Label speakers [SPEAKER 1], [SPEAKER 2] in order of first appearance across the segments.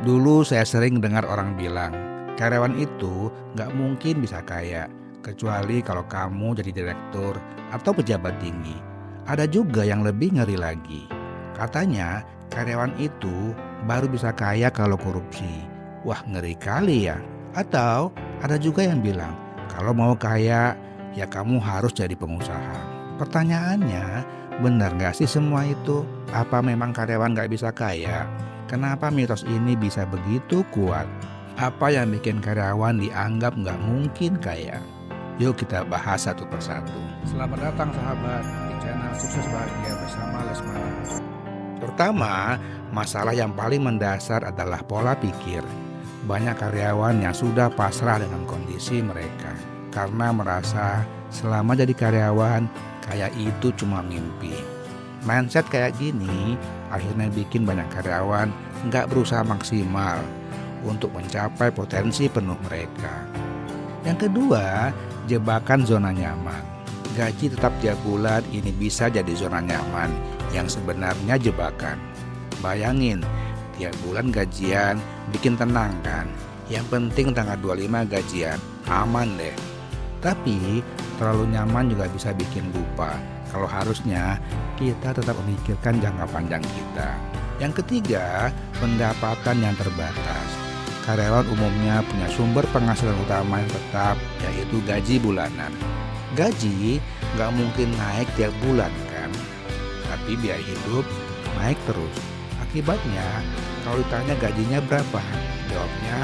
[SPEAKER 1] Dulu saya sering dengar orang bilang, karyawan itu nggak mungkin bisa kaya, kecuali kalau kamu jadi direktur atau pejabat tinggi. Ada juga yang lebih ngeri lagi. Katanya karyawan itu baru bisa kaya kalau korupsi. Wah, ngeri kali ya. Atau ada juga yang bilang, kalau mau kaya ya kamu harus jadi pengusaha. Pertanyaannya, benar nggak sih semua itu? Apa memang karyawan nggak bisa kaya? Kenapa mitos ini bisa begitu kuat? Apa yang bikin karyawan dianggap nggak mungkin kaya? Yuk kita bahas satu persatu. Selamat datang sahabat di channel Sukses Bahagia bersama Lesmana. Pertama, masalah yang paling mendasar adalah pola pikir. Banyak karyawan yang sudah pasrah dengan kondisi mereka karena merasa selama jadi karyawan, kaya itu cuma mimpi. Mindset kayak gini akhirnya bikin banyak karyawan nggak berusaha maksimal untuk mencapai potensi penuh mereka. Yang kedua, jebakan zona nyaman. Gaji tetap tiap bulan ini bisa jadi zona nyaman yang sebenarnya jebakan. Bayangin, tiap bulan gajian bikin tenang kan? Yang penting tanggal 25 gajian, aman deh. Tapi terlalu nyaman juga bisa bikin lupa kalau harusnya kita tetap memikirkan jangka panjang kita. Yang ketiga, pendapatan yang terbatas. Karyawan umumnya punya sumber penghasilan utama yang tetap, yaitu gaji bulanan. Gaji nggak mungkin naik tiap bulan kan, tapi biaya hidup naik terus. Akibatnya, kalau ditanya gajinya berapa, jawabnya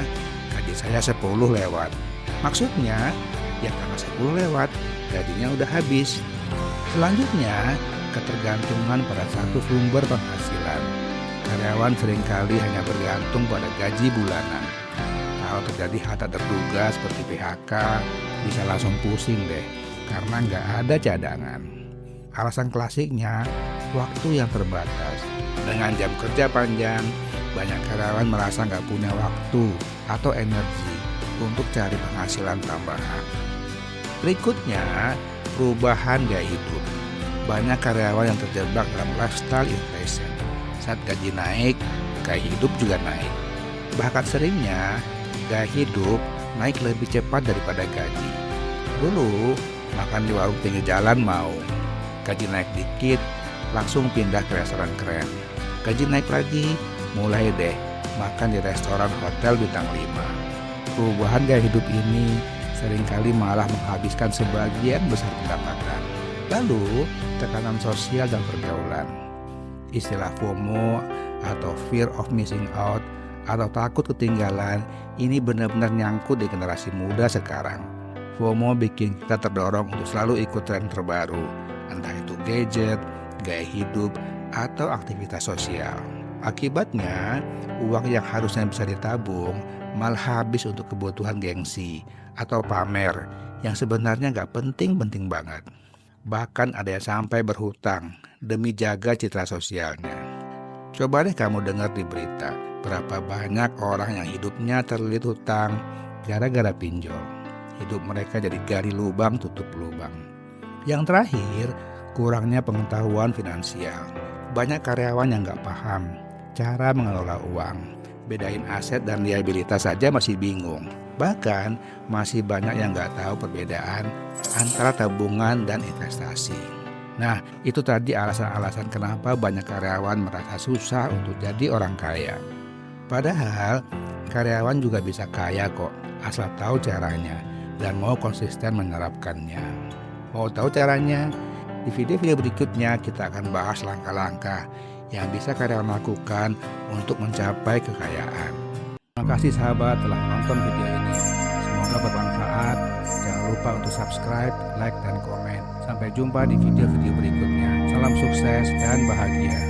[SPEAKER 1] gaji saya 10 lewat. Maksudnya, ya tanggal 10 lewat, gajinya udah habis. Selanjutnya, ketergantungan pada satu sumber penghasilan. Karyawan seringkali hanya bergantung pada gaji bulanan. Kalau terjadi hal tak terduga seperti PHK, bisa langsung pusing deh, karena nggak ada cadangan. Alasan klasiknya, waktu yang terbatas. Dengan jam kerja panjang, banyak karyawan merasa nggak punya waktu atau energi untuk cari penghasilan tambahan. Berikutnya, perubahan gaya hidup. Banyak karyawan yang terjebak dalam lifestyle inflation. Saat gaji naik, gaya hidup juga naik. Bahkan seringnya, gaya hidup naik lebih cepat daripada gaji. Dulu, makan di warung pinggir jalan mau. Gaji naik dikit, langsung pindah ke restoran keren. Gaji naik lagi, mulai deh makan di restoran hotel bintang 5. Perubahan gaya hidup ini seringkali malah menghabiskan sebagian besar pendapatan. Lalu, tekanan sosial dan pergaulan. Istilah FOMO atau fear of missing out atau takut ketinggalan ini benar-benar nyangkut di generasi muda sekarang. FOMO bikin kita terdorong untuk selalu ikut tren terbaru, entah itu gadget, gaya hidup, atau aktivitas sosial. Akibatnya, uang yang harusnya bisa ditabung malah habis untuk kebutuhan gengsi atau pamer yang sebenarnya nggak penting-penting banget. Bahkan ada yang sampai berhutang demi jaga citra sosialnya. Coba deh kamu dengar di berita, berapa banyak orang yang hidupnya terlilit hutang gara-gara pinjol. Hidup mereka jadi gali lubang tutup lubang. Yang terakhir, kurangnya pengetahuan finansial. Banyak karyawan yang nggak paham cara mengelola uang. Bedain aset dan liabilitas saja masih bingung. Bahkan masih banyak yang nggak tahu perbedaan antara tabungan dan investasi. Nah, itu tadi alasan-alasan kenapa banyak karyawan merasa susah untuk jadi orang kaya. Padahal karyawan juga bisa kaya kok, asal tahu caranya dan mau konsisten menerapkannya. Mau tahu caranya? Di video-video berikutnya kita akan bahas langkah-langkah yang bisa karyawan lakukan untuk mencapai kekayaan. Terima kasih sahabat telah menonton video ini. Semoga bermanfaat. Jangan lupa untuk subscribe, like, dan komen. Sampai jumpa di video-video berikutnya. Salam sukses dan bahagia.